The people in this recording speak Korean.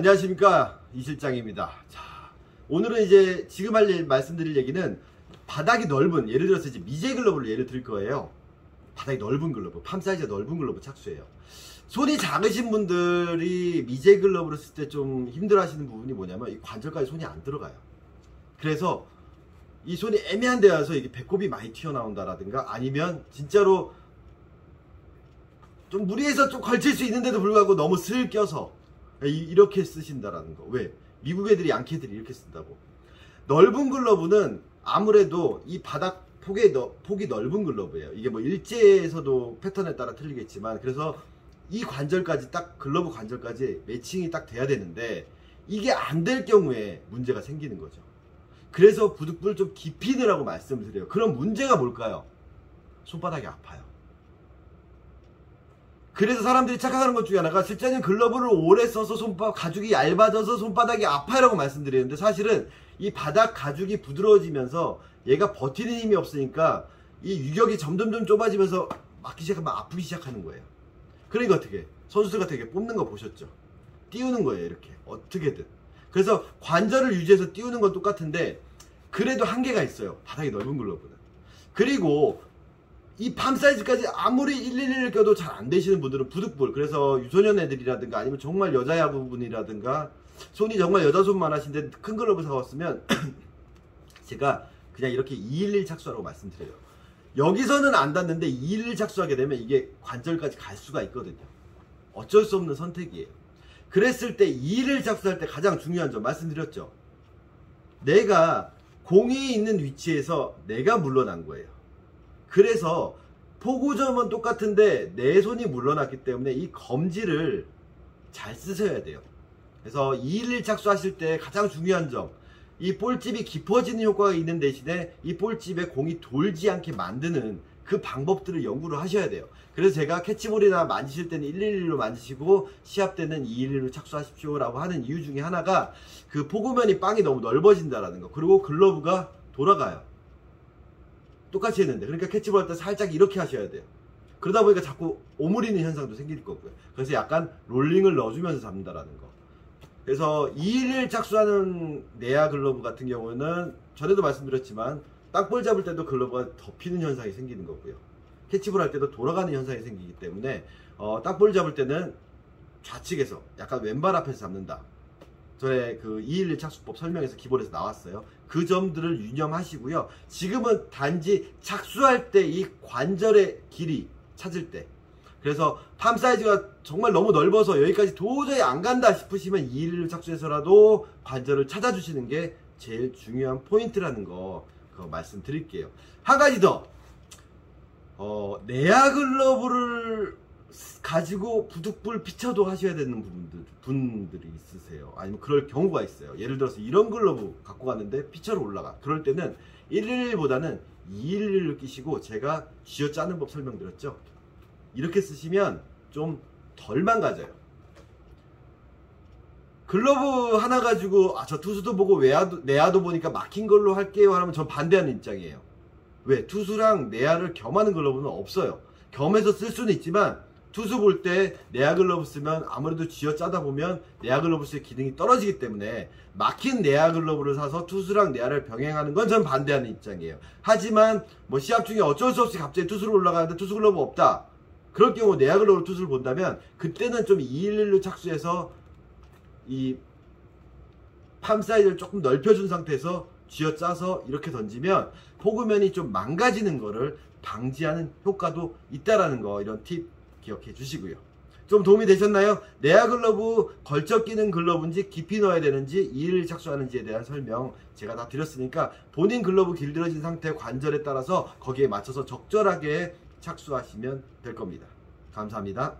안녕하십니까, 이 실장입니다. 자, 오늘은 이제 지금 말씀드릴 얘기는 바닥이 넓은, 예를 들어서 이제 미제 글러브를 예를 들 거예요. 바닥이 넓은 글러브, 팜 사이즈가 넓은 글러브 착수예요. 손이 작으신 분들이 미제 글러브를 쓸 때 좀 힘들어 하시는 부분이 뭐냐면 이 관절까지 손이 안 들어가요. 그래서 이 손이 애매한 데 와서 이게 배꼽이 많이 튀어나온다라든가, 아니면 진짜로 좀 무리해서 좀 걸칠 수 있는데도 불구하고 너무 슬 껴서 이렇게 쓰신다라는 거. 왜? 미국 애들이, 양키 애들이 이렇게 쓴다고. 넓은 글러브는 아무래도 이 바닥 폭이 넓은 글러브예요. 이게 뭐 일제에서도 패턴에 따라 틀리겠지만, 그래서 이 관절까지 딱, 글러브 관절까지 매칭이 딱 돼야 되는데 이게 안 될 경우에 문제가 생기는 거죠. 그래서 부득불 좀 깊이 넣으라고 말씀을 드려요. 그럼 문제가 뭘까요? 손바닥이 아파요. 그래서 사람들이 착각하는 것 중에 하나가, 실제는 글러브를 오래 써서 가죽이 얇아져서 손바닥이 아파요라고 말씀드리는데, 사실은 이 바닥 가죽이 부드러워지면서 얘가 버티는 힘이 없으니까 이 유격이 점점 좁아지면서 막기 시작하면 아프기 시작하는 거예요. 그러니까 어떻게, 선수들 같은 게 뽑는 거 보셨죠? 띄우는 거예요, 이렇게 어떻게든. 그래서 관절을 유지해서 띄우는 건 똑같은데, 그래도 한계가 있어요, 바닥이 넓은 글러브는. 그리고 이 팜 사이즈까지 아무리 111을 껴도 잘 안 되시는 분들은 부득불, 그래서 유소년 애들이라든가 아니면 정말 여자 야구분이라든가 손이 정말 여자 손만 하신데 큰 글러브 사왔으면 제가 그냥 이렇게 211 착수하라고 말씀드려요. 여기서는 안 닿는데 211 착수하게 되면 이게 관절까지 갈 수가 있거든요. 어쩔 수 없는 선택이에요. 그랬을 때 211 착수할 때 가장 중요한 점 말씀드렸죠. 내가 공이 있는 위치에서 내가 물러난 거예요. 그래서 포구점은 똑같은데 내 손이 물러났기 때문에 이 검지를 잘 쓰셔야 돼요. 그래서 211 착수하실 때 가장 중요한 점, 이 볼집이 깊어지는 효과가 있는 대신에 이 볼집에 공이 돌지 않게 만드는 그 방법들을 연구를 하셔야 돼요. 그래서 제가 캐치볼이나 만지실 때는 111로 만지시고 시합 때는 211로 착수하십시오 라고 하는 이유 중에 하나가, 그 포구면이 빵이 너무 넓어진다라는 거. 그리고 글러브가 돌아가요. 똑같이 했는데. 그러니까 캐치볼 할 때 살짝 이렇게 하셔야 돼요. 그러다 보니까 자꾸 오므리는 현상도 생길 거고요. 그래서 약간 롤링을 넣어주면서 잡는다라는 거. 그래서 211 착수하는 내야 글러브 같은 경우는 전에도 말씀드렸지만 땅볼 잡을 때도 글러브가 덮이는 현상이 생기는 거고요. 캐치볼 할 때도 돌아가는 현상이 생기기 때문에 땅볼 잡을 때는 좌측에서 약간 왼발 앞에서 잡는다. 전에 그 211 착수법 설명에서 기본에서 나왔어요. 그 점들을 유념하시고요. 지금은 단지 착수할 때 이 관절의 길이 찾을 때, 그래서 팜 사이즈가 정말 너무 넓어서 여기까지 도저히 안 간다 싶으시면 211을 착수해서라도 관절을 찾아주시는 게 제일 중요한 포인트라는 거, 그거 말씀드릴게요. 한 가지 더, 내야 글러브를 가지고 부득불 피쳐도 하셔야 되는 분들이 있으세요. 아니면 그럴 경우가 있어요. 예를 들어서 이런 글러브 갖고 갔는데 피쳐로 올라가. 그럴 때는 111보다는 211을 끼시고, 제가 쥐어 짜는 법 설명드렸죠. 이렇게 쓰시면 좀 덜 망가져요. 글러브 하나 가지고 저 투수도 보고 내야도 보니까 막힌 걸로 할게요 하면 전 반대하는 입장이에요. 왜? 투수랑 내야를 겸하는 글러브는 없어요. 겸해서 쓸 수는 있지만 투수 볼 때 내야 글러브 쓰면 아무래도 쥐어 짜다 보면 내야 글러브 쓸 기능이 떨어지기 때문에 막힌 내야 글러브를 사서 투수랑 내야를 병행하는 건 전 반대하는 입장이에요. 하지만 뭐 시합 중에 어쩔 수 없이 갑자기 투수로 올라가는데 투수 글러브 없다, 그럴 경우 내야 글러브로 투수를 본다면 그때는 좀 211로 착수해서 이 팜 사이즈를 조금 넓혀준 상태에서 쥐어 짜서 이렇게 던지면 포구면이 좀 망가지는 거를 방지하는 효과도 있다라는 거, 이런 팁 기억해 주시고요. 좀 도움이 되셨나요? 내야 글러브 걸쳐 끼는 글러브인지 깊이 넣어야 되는지 211 착수하는지에 대한 설명 제가 다 드렸으니까 본인 글러브 길들어진 상태 관절에 따라서 거기에 맞춰서 적절하게 착수하시면 될 겁니다. 감사합니다.